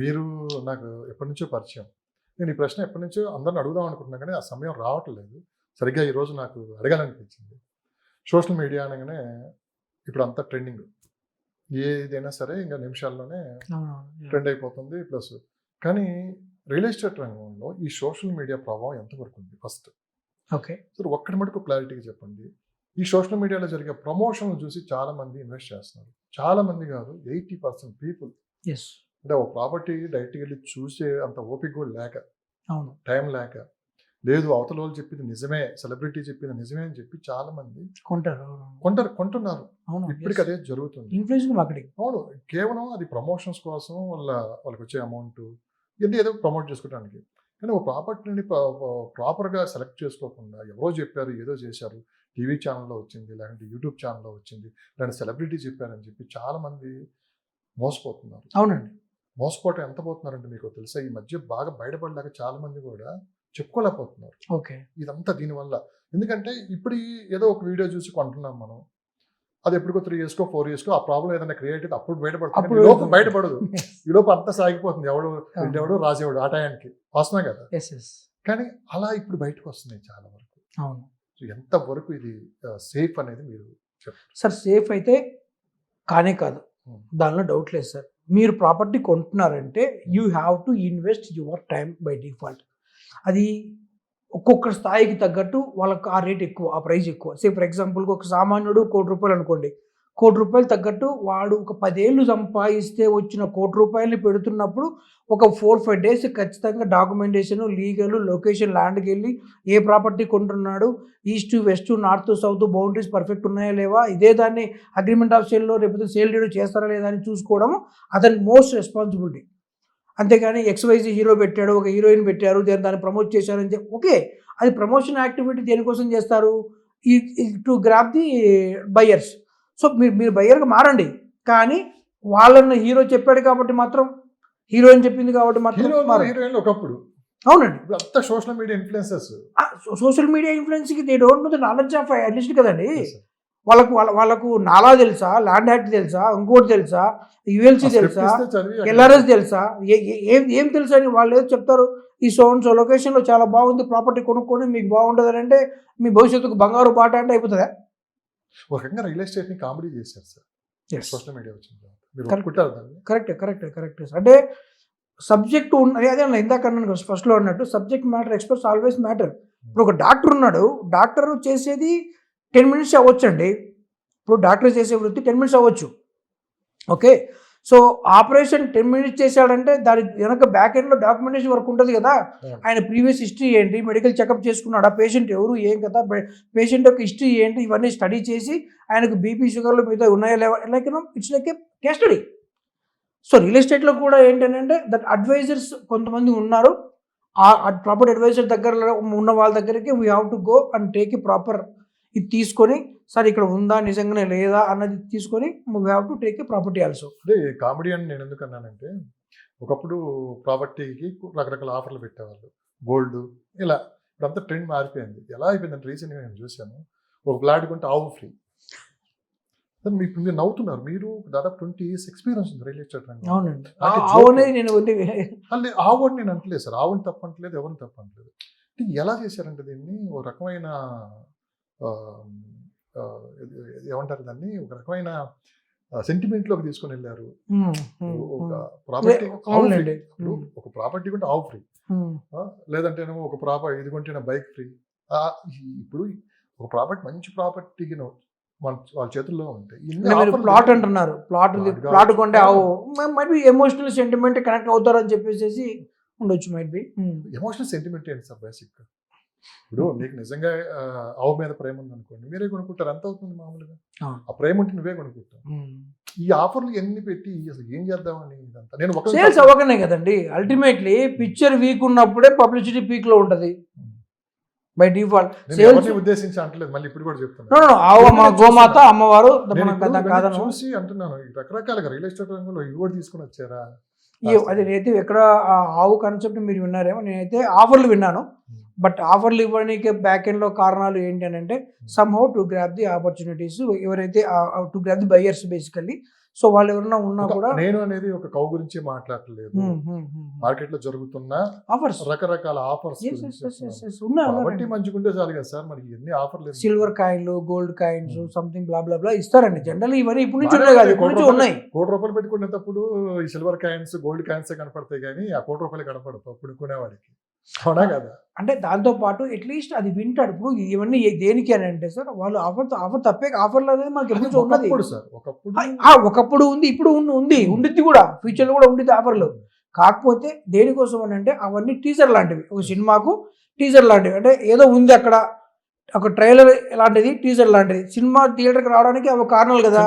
మీరు నాకు ఎప్పటి నుంచో పరిచయం. నేను ఈ ప్రశ్న ఎప్పటి నుంచో అందరిని అడుగుదాం అనుకుంటున్నా కానీ ఆ సమయం రావట్లేదు. సరిగ్గా ఈరోజు నాకు అడగాలనిపించింది. సోషల్ మీడియా అనగానే ఇప్పుడు అంతా ట్రెండింగ్. ఏదైనా సరే ఇంకా నిమిషాల్లోనే ట్రెండ్ అయిపోతుంది. ప్లస్ కానీ రియల్ ఎస్టేట్ రంగంలో ఈ సోషల్ మీడియా ప్రభావం ఎంతవరకు ఉంది ఫస్ట్? ఓకే. సో ఒక్కటి మటుకు క్లారిటీగా చెప్పండి. ఈ సోషల్ మీడియాలో జరిగే ప్రమోషన్లు చూసి చాలా మంది ఇన్వెస్ట్ చేస్తున్నారు. చాలా మంది కాదు, 80% పీపుల్. ఎస్. అంటే ఒక ప్రాపర్టీ డైరెక్ట్గా వెళ్ళి చూసే అంత ఓపిక కూడా లేక, అవును, టైం లేక, లేదు అవతల వాళ్ళు చెప్పింది నిజమే, సెలబ్రిటీ చెప్పింది నిజమే అని చెప్పి చాలా మంది కొంటున్నారు. అవును, ఇప్పటికి అదే జరుగుతుంది. Influence marketing. అవును, కేవలం అది ప్రమోషన్స్ కోసం వాళ్ళకి వచ్చే అమౌంట్ ఇది ఏదో ప్రమోట్ చేసుకోవడానికి. కానీ ఒక ప్రాపర్టీని ప్రాపర్గా సెలెక్ట్ చేసుకోకుండా ఎవరో చెప్పారు, ఏదో చేశారు, టీవీ ఛానల్లో వచ్చింది, లేదంటే యూట్యూబ్ ఛానల్లో వచ్చింది, లేదంటే సెలబ్రిటీ చెప్పారని చెప్పి చాలా మంది మోసపోతున్నారు. అవునండి. మోసపోవటం ఎంత పోతున్నారంటే మీకు తెలుసా, ఈ మధ్య బాగా బయటపడలేక చాలా మంది కూడా చెప్పుకోలేకపోతున్నారు. ఓకే. ఇదంతా దీనివల్ల. ఎందుకంటే ఇప్పుడు ఏదో ఒక వీడియో చూసి కొంటున్నాం మనం, అది ఎప్పటికో 3 years 4 years ఆ ప్రాబ్లం ఏదైనా క్రియేట్ అయితే అప్పుడు బయటపడుతుంది. ఈ లోపు బయటపడదు. ఈ లోపు అంతా సాగిపోతుంది, ఎవడు రాసేవాడు ఆ టయానికి వస్తున్నాయి కదా. కానీ అలా ఇప్పుడు బయటకు వస్తున్నాయి చాలా వరకు. అవును. సో ఎంత వరకు ఇది సేఫ్ అనేది మీరు చెప్పండి సార్. సేఫ్ అయితే కానే కాదు, దానిలో డౌట్ లేదు సార్. మీరు ప్రాపర్టీ కొంటున్నారంటే you have to invest your time by default. అది ఒక్కొక్క స్థాయికి తగ్గట్టు వాళ్ళకి ఆ రేట్ ఎక్కువ, ఆ ప్రైస్ ఎక్కువ. సే ఫర్ ఎగ్జాంపుల్కి ఒక సామాన్యుడు ₹1,00,00,000 అనుకోండి. ₹1,00,00,000 తగ్గట్టు వాడు ఒక 10 ఏళ్ళు సంపాదిస్తే వచ్చిన ₹1,00,00,000 పెడుతున్నప్పుడు ఒక 4-5 days ఖచ్చితంగా డాక్యుమెంటేషన్, లీగల్, లొకేషన్, ల్యాండ్కి వెళ్ళి ఏ ప్రాపర్టీ కొంటున్నాడు, east west north south boundaries perfect ఉన్నాయా లేవా, ఇదే దాన్ని అగ్రిమెంట్ ఆఫ్ సేల్లో లేకపోతే సేల్ డీడ్ చేస్తారా లేదా అని చూసుకోవడం అతని మోస్ట్ రెస్పాన్సిబిలిటీ. అంతేగాని XYZ హీరో పెట్టాడు, ఒక హీరోయిన్ పెట్టారు, దాన్ని ప్రమోట్ చేశారని చెప్పి ఓకే, అది ప్రమోషన్ యాక్టివిటీ దేనికోసం చేస్తారు? To grab the buyers. So మీరు బయ్యర్గా మారండి, కానీ వాళ్ళని హీరో చెప్పాడు కాబట్టి మాత్రం, హీరోయిన్ చెప్పింది కాబట్టి మాత్రం హీరోయిన్ ఒకప్పుడు. అవునండి. ఇప్పుడు అంతా social media influencers. Social media ఇన్ఫ్లుయెన్స్కి they don't know the knowledge of at least కదండి. వాళ్ళకు నాలా తెలుసా, ల్యాండ్ యాక్ట్ తెలుసా, ఇంకోటి తెలుసా, ULC తెలుసా, LRS తెలుసా, ఏం తెలుసా అని వాళ్ళు ఏదో చెప్తారు. ఈ సో లొకేషన్లో చాలా బాగుంది ప్రాపర్టీ కొనుక్కొని మీకు బాగుంటుంది అంటే మీ భవిష్యత్తుకు బంగారు బాట అంటే అయిపోతుందా? ఒక రకంగా రియల్ ఎస్టేట్ ని కామెడీ చేశారు సార్ సోషల్ మీడియా వచ్చిన తర్వాత. కరెక్ట్. అంటే సబ్జెక్ట్ ఉన్నది, అదే ఇందాక ఫస్ట్లో అన్నట్టు subject matter experts always matter. ఇప్పుడు ఒక డాక్టర్ ఉన్నాడు, డాక్టర్ చేసేది 10 minutes అవ్వచ్చండి. ఇప్పుడు డాక్టర్ చేసే వృత్తి 10 minutes అవ్వచ్చు. ఓకే. సో ఆపరేషన్ 10 minutes చేశాడంటే దాని వెనక బ్యాక్ ఎండ్లో డాక్యుమెంటేషన్ వర్క్ ఉంటుంది కదా. ఆయన ప్రీవియస్ హిస్టరీ ఏంటి, మెడికల్ చెకప్ చేసుకున్నాడు, ఆ పేషెంట్ ఎవరు, ఏం కదా, పేషెంట్ యొక్క హిస్టరీ ఏంటి, ఇవన్నీ స్టడీ చేసి ఆయనకు బీపీ షుగర్లు మీద ఉన్నాయా లేవా, like it's like A case study. So real ఎస్టేట్లో కూడా ఏంటంటే దట్ అడ్వైజర్స్ కొంతమంది ఉన్నారు. ఆ ప్రాపర్ అడ్వైజర్ దగ్గర ఉన్న వాళ్ళ దగ్గరికి we have to go and take a proper ఇది తీసుకొని, సార్ ఇక్కడ ఉందా నిజంగానే లేదా అన్నది తీసుకొని we have to take a property also. అదే కామెడీ అని నేను ఎందుకు అన్నానంటే, ఒకప్పుడు ప్రాపర్టీకి రకరకాల ఆఫర్లు పెట్టేవాళ్ళు, గోల్డ్ ఇలా. ఇప్పుడంతా ట్రెండ్ మారిపోయింది. ఎలా అయిపోయిందంటే రీసెంట్గా నేను చూశాను, ఒక ఫ్లాట్ కొంటే ఆవు ఫ్రీ. ఇప్పుడు మీరు నవ్వుతున్నారు, మీరు దాదాపు 20 years ఎక్స్పీరియన్స్ ఉంది రియల్ ఎస్టేట్ రంగంలో. అవునండి. ఆవు అని నేను అంటలేదు సార్, ఆవుని తప్పంటలేదు, ఎవరిని తప్పంటలేదు. ఎలా చేశారంటే దీన్ని ఒక రకమైన ఏమంటారు దాన్ని, ఒక రకమైన సెంటిమెంట్లోకి తీసుకొని వెళ్ళారు. ఒక ప్రాపర్టీ ఒక ప్రాపర్టీ కొంటే ఆవు ఫ్రీ, లేదంటేనేమో ఒక ప్రాపర్టీ ఇది కొంటే బైక్ ఫ్రీ. ఇప్పుడు ఒక ప్రాపర్టీ మంచి ప్రాపర్టీకి వాళ్ళ చేతుల్లో ఉంటాయి. ప్లాట్ అంటున్నారు, ప్లాట్ కొంటే ఆవు might be emotional sentiment connect అవుతారని చెప్పేసి ఉండొచ్చు. మైట్ బి ఎమోషనల్ సెంటిమెంట్ ఏంటి సార్ బేసిక్? ఇప్పుడు నీకు నిజంగా ఆవు మీద ప్రేమ ఉంది అనుకోండి, మీరే కొనుక్కుంటారు, ఎంత అవుతుంది మామూలుగా? ఆ ప్రేమ ఉంటే నువ్వే కొనుక్కుంటావు. ఈ ఆఫర్లు ఎన్ని పెట్టి అసలు ఏం చేద్దామని ఇదంతా. నేను సేల్స్ అవ్వకనే కదండి. అల్టిమేట్లీ పిక్చర్ వీక్ ఉన్నప్పుడే పబ్లిసిటీ పీక్ లో ఉంటది బై డిఫాల్ట్. సేల్స్ ఉద్దేశించి అంటలేదు, మళ్ళీ ఇప్పుడు కూడా చెప్తున్నాను. ఆవు మా గోమాత అమ్మవారు చూసి అంటున్నాను. రకరకాలుగా రియల్ ఎస్టేట్ రంగంలో ఇవి కూడా తీసుకుని వచ్చారా? అది నేనైతే ఎక్కడ ఆవు కాన్సెప్ట్ మీరు విన్నారేమో, నేనైతే ఆఫర్లు విన్నాను. బట్ ఆఫర్లు ఇవ్వడానికి బ్యాక్ ఎండ్లో కారణాలు ఏంటి అని అంటే somehow to grab the opportunities, ఎవరైతే to grab the buyers basically. So వాళ్ళు ఎవరైనా ఉన్నా కూడా నేను అనేది ఒక కౌ గురించి మాట్లాడలేదు, మార్కెట్ లో జరుగుతున్న ఆఫర్స్, రకరకాల ఆఫర్స్ కాబట్టి మంచిగుంటే చాలు కదా సార్, మనకి ఎన్ని ఆఫర్లు సిల్వర్ కాయిన్లు, గోల్డ్ కాయిన్స్, సంథింగ్ బ్లా బ్లా బ్లా ఇస్తారండి. జనరల్ ఇవన్నీ ఇప్పుడు నుంచి ఉన్నాయి కాదు, ఇప్పుడు నుంచి ఉన్నాయి. ₹1,00,00,000 పెట్టుకునేటప్పుడు ఈ సిల్వర్ కాయిన్స్, గోల్డ్ కాయిన్స్ కనపడతాయి కానీ ఆ ₹1,00,00,000 కనపడతాయి అప్పుడు కొనేవాడికి, అవునా కదా? అంటే దాంతో పాటు అట్లీస్ట్ అది వింటాడు. ఇప్పుడు ఇవన్నీ దేనికి అని అంటే సార్, వాళ్ళు ఆఫర్ తప్పే, ఆఫర్లు అనేది మనకి ఎప్పుడు ఉన్నది సార్. ఒకప్పుడు ఉంది, ఇప్పుడు ఉండిద్ది కూడా, ఫ్యూచర్లో కూడా ఉండిద్ది ఆఫర్లు. కాకపోతే దేనికోసం అని అంటే అవన్నీ టీజర్ లాంటివి, ఒక సినిమాకు టీజర్ లాంటివి. అంటే ఏదో ఉంది అక్కడ, ఒక ట్రైలర్ లాంటిది, టీజర్ లాంటిది. సినిమా థియేటర్కి రావడానికి అవి కారణాలు కదా.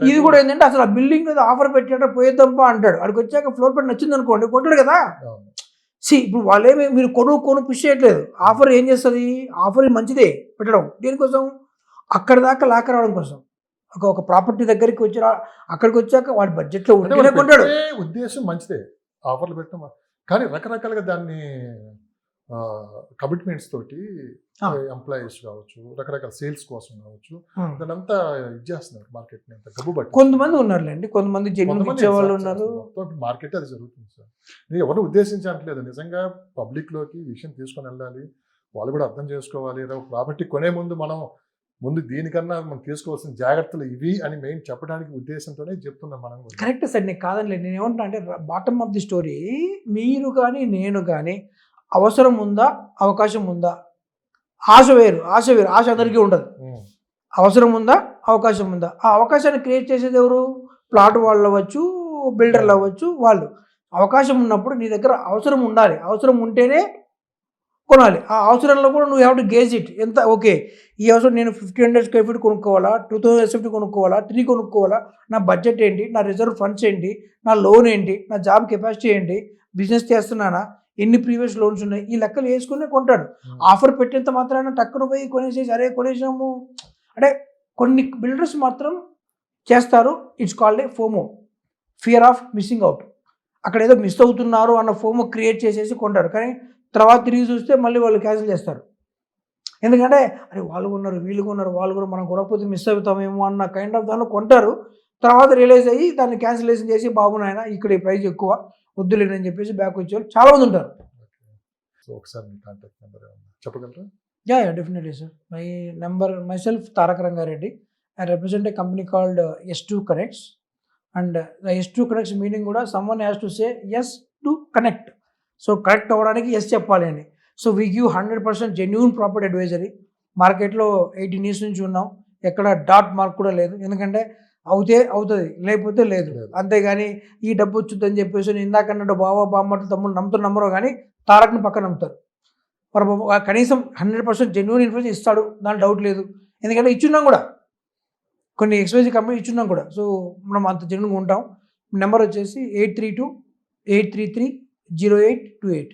ఇది కూడా ఏంటంటే అసలు ఆ బిల్డింగ్ మీద ఆఫర్ పెట్టాడ పోయేద్దాంపా అంటాడు. అక్కడికి వచ్చాక ఫ్లోర్ పైన నచ్చింది అనుకోండి, కొట్టాడు కదా. ఇప్పుడు వాళ్ళేమి మీరు కొను పుష్ చేయట్లేదు. ఆఫర్ ఏం చేస్తుంది, ఆఫర్ మంచిదే పెట్టడం, దేనికోసం అక్కడి దాకా లాక్ రావడం కోసం. ఒక ప్రాపర్టీ దగ్గరికి వచ్చి అక్కడికి వచ్చాక వాడి బడ్జెట్లో ఉంటేనే కొంటాడు. ఉద్దేశం మంచిదే ఆఫర్లు పెట్టడం, కానీ రకరకాలుగా దాన్ని కమిట్మెంట్స్ తోటి ఎంప్లాయీస్ కావచ్చు, రకరకాల సేల్స్ కోసం కావచ్చు, దాని అంతా ఇచ్చేస్తున్నారు మార్కెట్ ని అంతా గబ్బు పట్టి. కొంతమంది ఉన్నారులేండి, కొంతమంది జెన్యూన్ ఇచ్చే వాళ్ళు ఉన్నారు. మార్కెట్ అది జరుగుతుంది సార్. నేను ఎవరు ఉద్దేశించట్లేదు, నిజంగా పబ్లిక్ లోకి విషయం తీసుకొని వెళ్ళాలి, వాళ్ళు కూడా అర్థం చేసుకోవాలి. ప్రాపర్టీ కొనే ముందు దీనికన్నా మనం తీసుకోవాల్సిన జాగ్రత్తలు ఇవి అని మెయిన్ చెప్పడానికి ఉద్దేశంతోనే చెప్తున్నాం మనం. కరెక్ట్ సార్, నేను కాదని నేను ఏమంటున్నా అంటే బాటమ్ ఆఫ్ ది స్టోరీ, మీరు కానీ నేను కానీ అవసరం ఉందా, అవకాశం ఉందా, ఆశ వేరు. ఆశ అందరికీ ఉండదు. అవసరం ఉందా, అవకాశం ఉందా, ఆ అవకాశాన్ని క్రియేట్ చేసేది ఎవరు? ప్లాట్ వాళ్ళు అవ్వచ్చు, బిల్డర్లు అవ్వచ్చు. వాళ్ళు అవకాశం ఉన్నప్పుడు నీ దగ్గర అవసరం ఉండాలి, అవసరం ఉంటేనే కొనాలి. ఆ అవసరంలో కూడా నువ్వు హ్యావ్ టు గేజ్ ఇట్. ఎంత ఓకే, ఈ అవసరం నేను 1500 స్క్వేర్ ఫీట్ కొనుక్కోవాలా, 2000 స్క్వేర్ ఫీట్ కొనుక్కోవాలా, 3 కొనుక్కోవాలా, నా బడ్జెట్ ఏంటి, నా రిజర్వ్ ఫండ్స్ ఏంటి, నా లోన్ ఏంటి, నా జాబ్ కెపాసిటీ ఏంటి, బిజినెస్ చేస్తున్నానా, ఎన్ని ప్రీవియస్ లోన్స్ ఉన్నాయి, ఈ లెక్కలు వేసుకునే కొంటాడు. ఆఫర్ పెట్టేంత మాత్రాన టక్కున పోయి కొనేసేసి అరే కొనేసాము అంటే కొన్ని బిల్డర్స్ మాత్రం చేస్తారు. It's called a FOMO, fear of missing out. అక్కడ ఏదో మిస్ అవుతున్నారు అన్న ఫోమో క్రియేట్ చేసేసి కొంటారు. కానీ తర్వాత తిరిగి చూస్తే మళ్ళీ వాళ్ళు క్యాన్సిల్ చేస్తారు. ఎందుకంటే అరే వాళ్ళు కొన్నారు, వీళ్ళు కొన్నారు, వాళ్ళు కూడా మనం కొనకపోతే మిస్ అవుతామేమో అన్న కైండ్ ఆఫ్ దానిలో కొంటారు. తర్వాత రియలైజ్ అయ్యి దాన్ని క్యాన్సిలేషన్ చేసి బాబునాయన ఇక్కడ ఈ ప్రైస్ ఎక్కువ వద్దులేనని చెప్పేసి బ్యాక్ వచ్చేవాళ్ళు చాలా మంది ఉంటారు. ఒకసారి మీ కాంటాక్ట్ నెంబర్ చెప్పగలరా? Yeah definitely sir. My number myself Taraka Rangareddy. I represent a company called S2 Connects. And the S2 Connects meaning కూడా someone has to say yes to connect. So connect అవ్వడానికి ఎస్ చెప్పాలి అని. So we give 100% genuine property advisory. మార్కెట్లో 18 years నుంచి ఉన్నాం, ఎక్కడ dot mark కూడా లేదు. ఎందుకంటే అవుతుంది, లేకపోతే లేదు. అంతేగాని ఈ డబ్బు వచ్చుద్దని చెప్పేసి ఇందాక అన్నట్టు బావ బామ్మట్లు తమ్ముడు నమ్మరో కానీ తారక్ని పక్కన నమ్ముతారు. మరి కనీసం 100% జెన్యూన్ ఇన్ఫర్మేషన్ ఇస్తాడు, దాని డౌట్ లేదు. ఎందుకంటే ఇచ్చున్నాం కూడా, కొన్ని XYZ కంపెనీ ఇచ్చున్నాం కూడా. సో మనం అంత జెన్యూన్గా ఉంటాం. నెంబర్ వచ్చేసి 832-833-0828.